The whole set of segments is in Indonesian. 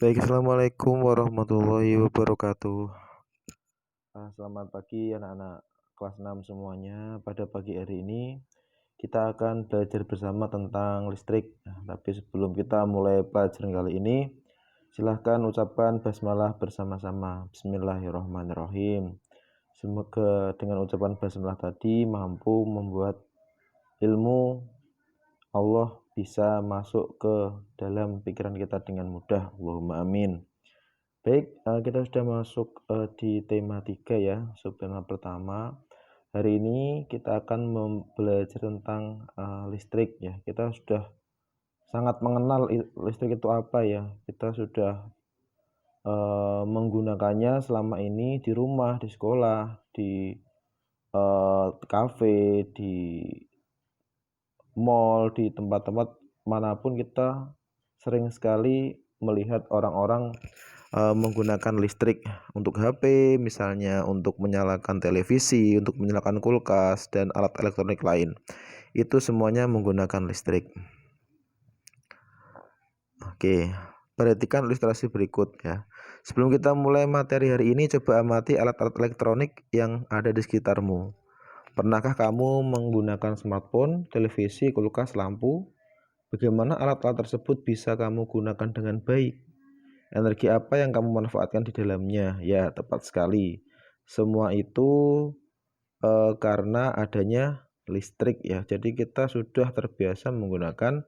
Baik, assalamualaikum warahmatullahi wabarakatuh. Selamat pagi anak-anak kelas 6 semuanya. Pada pagi hari ini kita akan belajar bersama tentang listrik. Tapi sebelum kita mulai pelajaran kali ini, silahkan ucapkan basmalah bersama-sama. Bismillahirrahmanirrahim. Semoga dengan ucapan basmalah tadi mampu membuat ilmu Allah bisa masuk ke dalam pikiran kita dengan mudah. Allahumma amin. Baik, kita sudah masuk di tema 3 ya, subtema pertama. Hari ini kita akan belajar tentang listrik ya. Kita sudah sangat mengenal listrik itu apa ya. Kita sudah menggunakannya selama ini di rumah, di sekolah, di kafe, di mall, di tempat-tempat manapun kita sering sekali melihat orang-orang menggunakan listrik untuk HP, misalnya untuk menyalakan televisi, untuk menyalakan kulkas, dan alat elektronik lain. Itu semuanya menggunakan listrik. Oke, perhatikan ilustrasi berikut ya. Sebelum kita mulai materi hari ini, coba amati alat-alat elektronik yang ada di sekitarmu. Pernahkah kamu menggunakan smartphone, televisi, kulkas, lampu? Bagaimana alat-alat tersebut bisa kamu gunakan dengan baik? Energi apa yang kamu manfaatkan di dalamnya? Ya, tepat sekali. Semua itu karena adanya listrik ya. Jadi kita sudah terbiasa menggunakan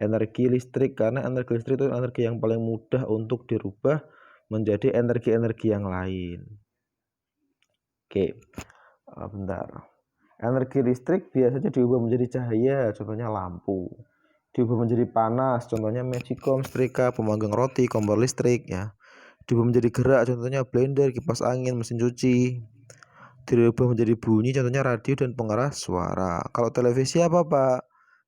energi listrik karena energi listrik itu energi yang paling mudah untuk dirubah menjadi energi-energi yang lain. Oke, bentar. Energi listrik biasanya diubah menjadi cahaya, contohnya lampu. Diubah menjadi panas, contohnya magicom, setrika, pemanggang roti, kompor listrik ya. Diubah menjadi gerak, contohnya blender, kipas angin, mesin cuci. Dirubah menjadi bunyi, contohnya radio dan pengeras suara. Kalau televisi apa Pak?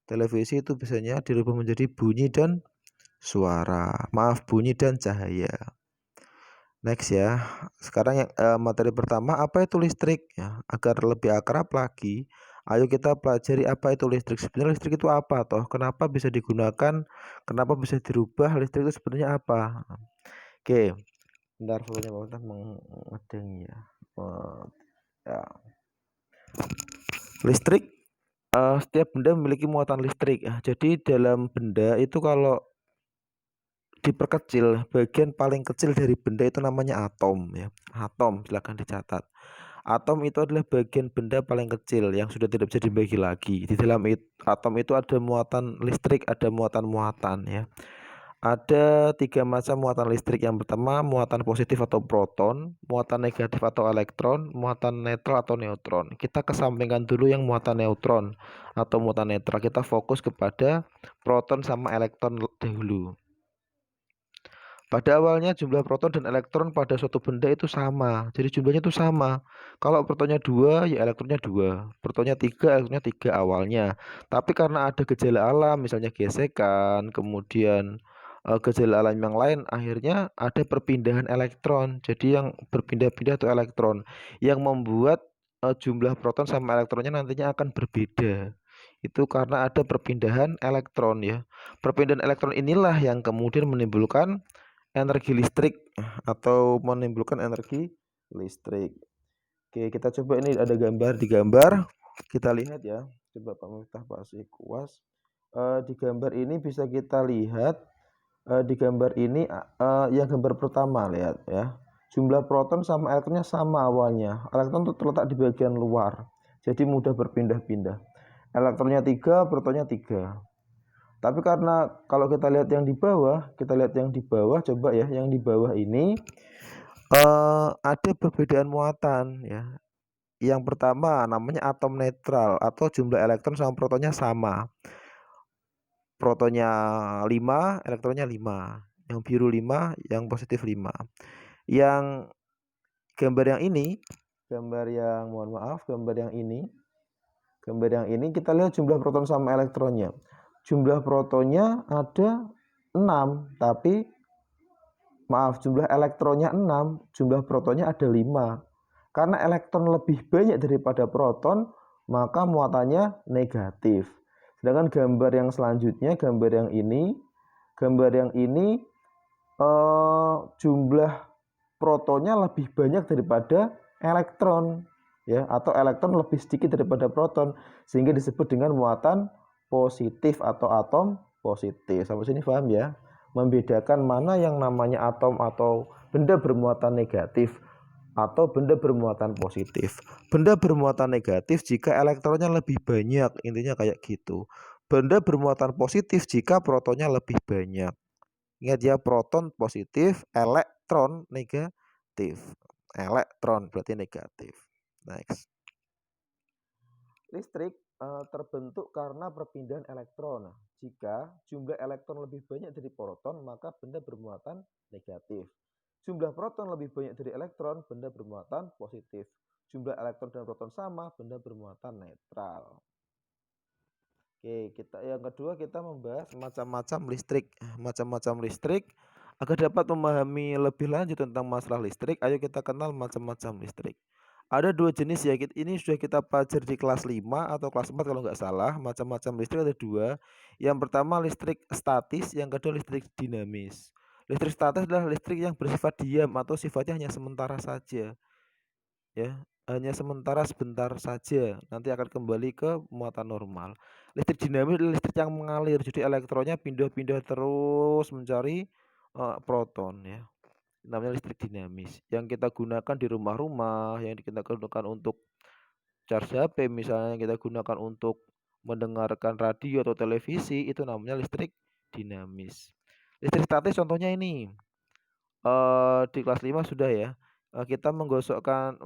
Televisi itu biasanya dirubah menjadi bunyi dan suara. Maaf, bunyi dan cahaya. Next ya. Sekarang yang materi pertama, apa itu listrik ya? Agar lebih akrab lagi, ayo kita pelajari apa itu listrik. Sebenarnya listrik itu apa toh? Kenapa bisa digunakan? Kenapa bisa dirubah? Listrik itu sebenarnya apa? Oke. Bentar, fotonya Pak mengedengi ya. Ya. Listrik, setiap benda memiliki muatan listrik. Jadi dalam benda itu kalau diperkecil, bagian paling kecil dari benda itu namanya atom ya. Atom, silakan dicatat. Atom itu adalah bagian benda paling kecil yang sudah tidak bisa dibagi lagi. Di dalam atom itu ada muatan listrik, ada muatan-muatan ya. Ada 3 macam muatan listrik. Yang pertama, muatan positif atau proton, muatan negatif atau elektron, muatan netral atau neutron. Kita kesampingkan dulu yang muatan neutron atau muatan netral. Kita fokus kepada proton sama elektron dahulu. Pada awalnya jumlah proton dan elektron pada suatu benda itu sama. Jadi jumlahnya itu sama. Kalau protonnya 2, ya elektronnya 2. Protonnya 3, elektronnya 3 awalnya. Tapi karena ada gejala alam, misalnya gesekan, kemudian gejala alam yang lain, akhirnya ada perpindahan elektron. Jadi yang berpindah-pindah itu elektron. Yang membuat jumlah proton sama elektronnya nantinya akan berbeda. Itu karena ada perpindahan elektron ya. Perpindahan elektron inilah yang kemudian menimbulkan energi listrik atau menimbulkan energi listrik. Oke, kita coba, ini ada gambar, di gambar kita lihat ya. Coba Pak Miftah, Pak Sikuas. Di gambar ini bisa kita lihat, di gambar ini yang gambar pertama, lihat ya. Jumlah proton sama elektronnya sama awalnya. Elektron itu terletak di bagian luar. Jadi mudah berpindah-pindah. Elektronnya 3, protonnya 3. Tapi karena kalau kita lihat yang di bawah, coba ya, yang di bawah ini ada perbedaan muatan ya. Yang pertama namanya atom netral atau jumlah elektron sama protonnya sama. Protonnya 5, elektronnya 5. Yang biru 5, yang positif 5. Yang gambar yang ini, gambar yang ini kita lihat jumlah proton sama elektronnya. Jumlah protonnya ada 6, tapi jumlah elektronnya 6, jumlah protonnya ada 5. Karena elektron lebih banyak daripada proton, maka muatannya negatif. Sedangkan gambar yang selanjutnya, gambar yang ini jumlah protonnya lebih banyak daripada elektron, ya, atau elektron lebih sedikit daripada proton, sehingga disebut dengan muatan positif atau atom positif. Sampai sini paham ya? Membedakan mana yang namanya atom atau benda bermuatan negatif atau benda bermuatan positif. Benda bermuatan negatif jika elektronnya lebih banyak, intinya kayak gitu. Benda bermuatan positif jika protonnya lebih banyak. Ingat ya, proton positif, elektron negatif. Elektron berarti negatif. Next. Listrik terbentuk karena perpindahan elektron. Nah, jika jumlah elektron lebih banyak dari proton, maka benda bermuatan negatif. Jumlah proton lebih banyak dari elektron, benda bermuatan positif. Jumlah elektron dan proton sama, benda bermuatan netral. Oke, yang kedua kita membahas macam-macam listrik. Macam-macam listrik. Agar dapat memahami lebih lanjut tentang masalah listrik, ayo kita kenal macam-macam listrik. Ada dua jenis ya, ini sudah kita pelajari di kelas 5 atau kelas 4 kalau nggak salah. Macam-macam listrik ada dua. Yang pertama listrik statis, yang kedua listrik dinamis. Listrik statis adalah listrik yang bersifat diam atau sifatnya hanya sementara saja. Ya, hanya sebentar saja, nanti akan kembali ke muatan normal. Listrik dinamis adalah listrik yang mengalir, jadi elektronnya pindah-pindah terus mencari proton ya. Namanya listrik dinamis. Yang kita gunakan di rumah-rumah, yang kita gunakan untuk charge HP misalnya, kita gunakan untuk mendengarkan radio atau televisi, itu namanya listrik dinamis. Listrik statis contohnya ini. Di kelas 5 sudah ya. Kita menggosokkan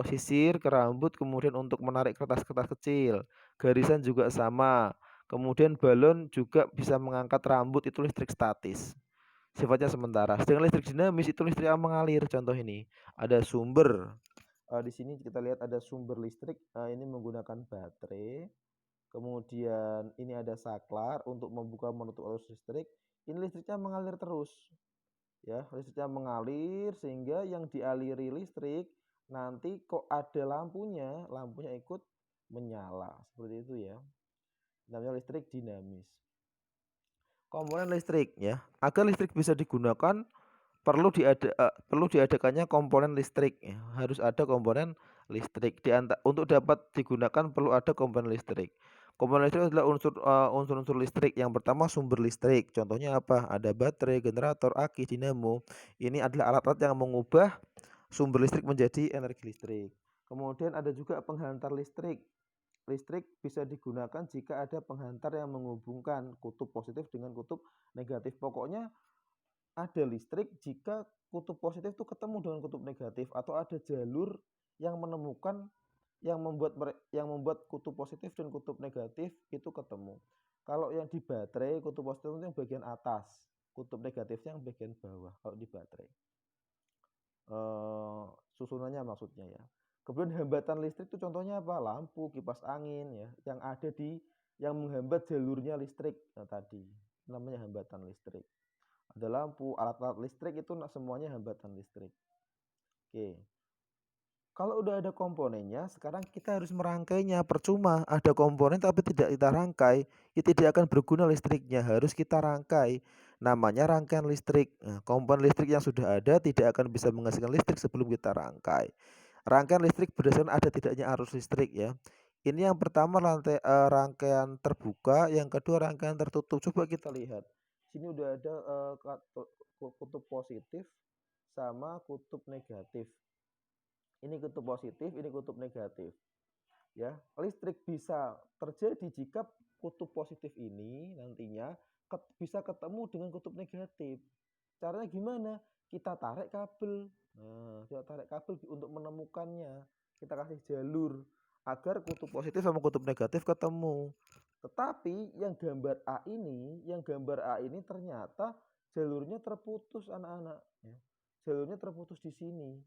sisir ke rambut, kemudian untuk menarik kertas-kertas kecil. Garisan juga sama. Kemudian balon juga bisa mengangkat rambut, itu listrik statis. Sifatnya sementara. Sedangkan listrik dinamis itu listrik yang mengalir. Contoh ini, ada sumber. Di sini kita lihat ada sumber listrik. Ini menggunakan baterai. Kemudian ini ada saklar untuk membuka menutup arus listrik. Ini listriknya mengalir terus. Ya, listriknya mengalir sehingga yang dialiri listrik nanti kok ada lampunya ikut menyala. Seperti itu ya. Namanya listrik dinamis. Komponen listrik ya. Agar listrik bisa digunakan perlu diadakannya komponen listrik ya. Harus ada komponen listrik. Untuk dapat digunakan perlu ada komponen listrik. Komponen listrik adalah unsur-unsur listrik. Yang pertama sumber listrik. Contohnya apa? Ada baterai, generator, aki, dinamo. Ini adalah alat-alat yang mengubah sumber listrik menjadi energi listrik. Kemudian ada juga penghantar listrik. Listrik bisa digunakan jika ada penghantar yang menghubungkan kutub positif dengan kutub negatif. Pokoknya ada listrik jika kutub positif itu ketemu dengan kutub negatif, atau ada jalur yang menemukan yang membuat kutub positif dan kutub negatif itu ketemu. Kalau yang di baterai, kutub positif itu yang bagian atas, kutub negatifnya yang bagian bawah kalau di baterai. Susunannya maksudnya ya. Kemudian hambatan listrik itu contohnya apa? Lampu, kipas angin ya, yang menghambat jalurnya listrik tadi. Namanya hambatan listrik. Ada lampu, alat-alat listrik itu semuanya hambatan listrik. Oke. Kalau udah ada komponennya, sekarang kita harus merangkainya. Percuma ada komponen tapi tidak kita rangkai, itu tidak akan berguna listriknya. Harus kita rangkai. Namanya rangkaian listrik. Nah, komponen listrik yang sudah ada tidak akan bisa menghasilkan listrik sebelum kita rangkai. Rangkaian listrik berdasarkan ada tidaknya arus listrik ya. Ini yang pertama rangkaian terbuka, yang kedua rangkaian tertutup. Coba kita lihat. Sini udah ada kutub positif sama kutub negatif. Ini kutub positif, ini kutub negatif. Ya, listrik bisa terjadi jika kutub positif ini nantinya bisa ketemu dengan kutub negatif. Caranya gimana? Kita tarik kabel. Nah, kita tarik kabel untuk menemukannya. Kita kasih jalur agar kutub positif sama kutub negatif ketemu. Tetapi yang gambar A ini ternyata jalurnya terputus anak-anak. Ya. Jalurnya terputus di sini.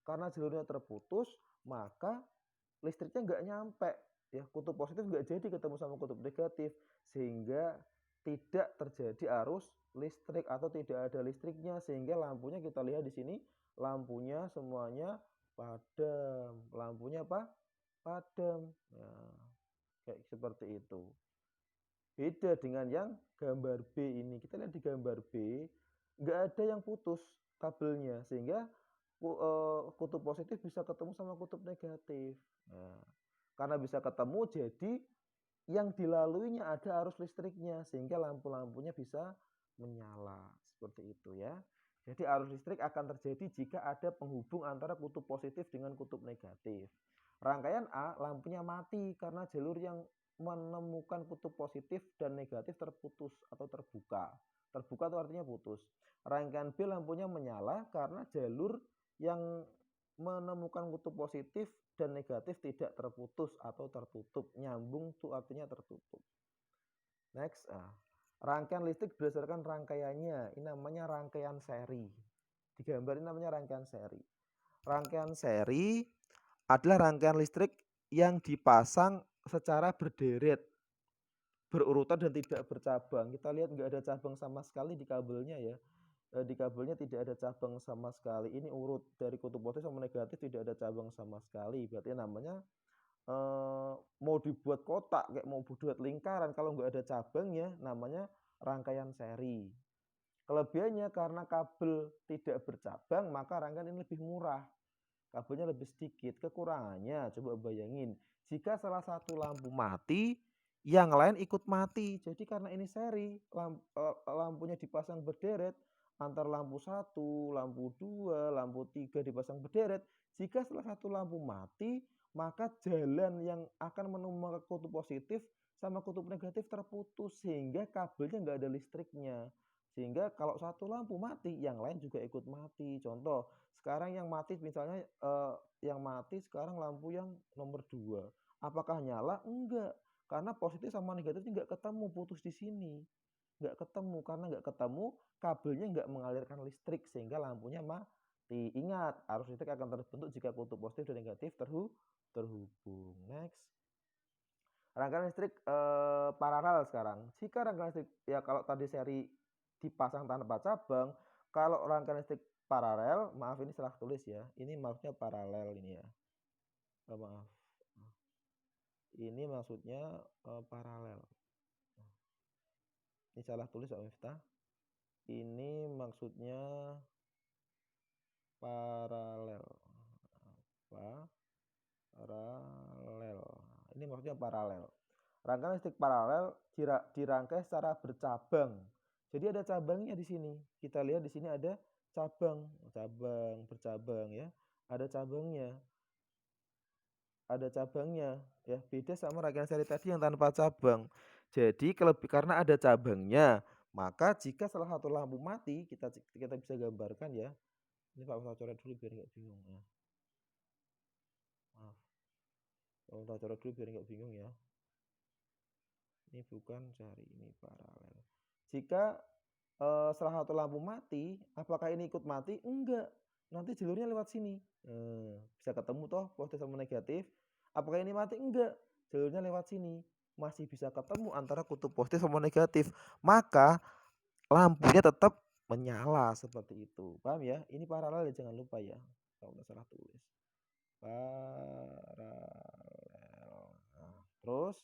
Karena jalurnya terputus, maka listriknya nggak nyampe. Ya, kutub positif nggak jadi ketemu sama kutub negatif, sehingga tidak terjadi arus listrik atau tidak ada listriknya, sehingga lampunya kita lihat di sini, lampunya semuanya padam. Lampunya apa? Padam. Nah, kayak seperti itu. Beda dengan yang gambar B ini. Kita lihat di gambar B, nggak ada yang putus kabelnya, sehingga kutub positif bisa ketemu sama kutub negatif. Nah, karena bisa ketemu, jadi yang dilaluinya ada arus listriknya, sehingga lampu-lampunya bisa menyala. Seperti itu ya. Jadi arus listrik akan terjadi jika ada penghubung antara kutub positif dengan kutub negatif. Rangkaian A, lampunya mati karena jalur yang menemukan kutub positif dan negatif terputus atau terbuka. Terbuka itu artinya putus. Rangkaian B, lampunya menyala karena jalur yang menemukan kutub positif dan negatif tidak terputus atau tertutup. Nyambung itu artinya tertutup. Next, rangkaian listrik berdasarkan rangkaiannya. Ini namanya rangkaian seri. Di gambar ini namanya rangkaian seri. Rangkaian seri adalah rangkaian listrik yang dipasang secara berderet, berurutan dan tidak bercabang. Kita lihat nggak ada cabang sama sekali di kabelnya ya. Di kabelnya tidak ada cabang sama sekali. Ini urut dari kutub positif sama negatif, tidak ada cabang sama sekali. Berarti namanya mau dibuat kotak, kayak mau dibuat lingkaran, kalau nggak ada cabangnya namanya rangkaian seri. Kelebihannya karena kabel tidak bercabang, maka rangkaian ini lebih murah. Kabelnya lebih sedikit. Kekurangannya, coba bayangin, jika salah satu lampu mati, yang lain ikut mati. Jadi karena ini seri, lampunya dipasang berderet, antar lampu 1, lampu 2, lampu 3 dipasang berderet. Jika salah satu lampu mati, maka jalan yang akan menuju ke kutub positif sama kutub negatif terputus, sehingga kabelnya nggak ada listriknya. Sehingga kalau satu lampu mati, yang lain juga ikut mati. Contoh, sekarang yang mati misalnya yang mati sekarang lampu yang nomor 2. Apakah nyala? Enggak. Karena positif sama negatif enggak ketemu, putus di sini. Enggak ketemu, karena enggak ketemu, kabelnya enggak mengalirkan listrik sehingga lampunya mati. Ingat, arus listrik akan terbentuk jika kutub positif dan negatif terhubung. Next. Rangkaian listrik paralel sekarang. Jika rangkaian listrik, ya kalau tadi seri dipasang tanpa cabang, kalau rangkaian listrik paralel, maaf ini salah tulis ya. Ini maksudnya paralel ini ya. Maaf. Ini maksudnya paralel. Ini salah tulis Pak Miftah. Ini maksudnya paralel. Paralel. Ini maksudnya paralel. Rangkaian listrik paralel dirangkai secara bercabang. Jadi ada cabangnya di sini. Kita lihat di sini ada cabang, bercabang ya. Ada cabangnya. Ada cabangnya ya. Beda sama rangkaian seri tadi yang tanpa cabang. Jadi karena ada cabangnya, maka jika salah satu lampu mati, kita bisa gambarkan ya. Ini Pak Ustaz coret dulu biar nggak bingung ya. Maaf. Pak Ustaz coret dulu biar nggak bingung ya. Ini bukan seri, ini paralel. Jika salah satu lampu mati, apakah ini ikut mati? Enggak. Nanti jalurnya lewat sini. Bisa ketemu toh positif sama negatif. Apakah ini mati? Enggak. Jalurnya lewat sini. Masih bisa ketemu antara kutub positif sama negatif. Maka lampunya tetap menyala seperti itu. Paham ya? Ini paralel ya, jangan lupa ya. Kalau nggak salah tulis. Paralel. Nah, terus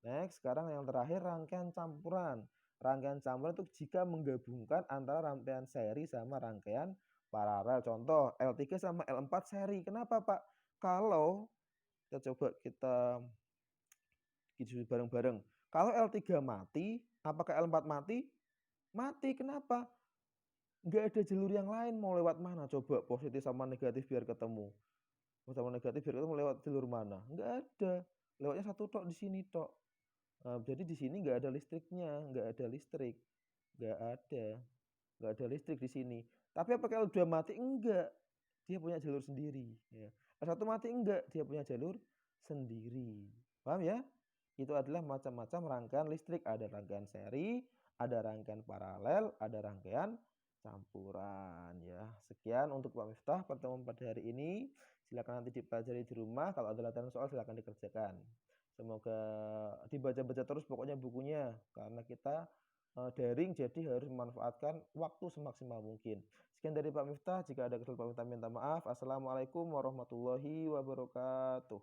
next, sekarang yang terakhir rangkaian campuran. Rangkaian campuran itu jika menggabungkan antara rangkaian seri sama rangkaian paralel. Contoh L3 sama L4 seri. Kenapa Pak? Kalau kita coba kita bareng-bareng. Kalau L3 mati, apakah L4 mati? Mati. Kenapa? Nggak ada jalur yang lain, mau lewat mana? Coba positif sama negatif biar ketemu. Positif sama negatif biar ketemu lewat jalur mana? Nggak ada. Lewatnya satu tok di sini tok. Jadi di sini nggak ada listriknya, nggak ada listrik, nggak ada listrik di sini. Tapi apakah L2 mati? Enggak, dia punya jalur sendiri. Ya. L1 mati? Enggak, dia punya jalur sendiri. Paham ya? Itu adalah macam-macam rangkaian listrik. Ada rangkaian seri, ada rangkaian paralel, ada rangkaian campuran. Ya, sekian untuk Pak Miftah pertemuan pada hari ini. Silakan nanti dipelajari di rumah. Kalau ada latihan soal silakan dikerjakan. Semoga dibaca-baca terus pokoknya bukunya, karena kita daring jadi harus memanfaatkan waktu semaksimal mungkin. Sekian dari Pak Miftah, jika ada kesalahan Pak Miftah minta maaf. Assalamualaikum warahmatullahi wabarakatuh.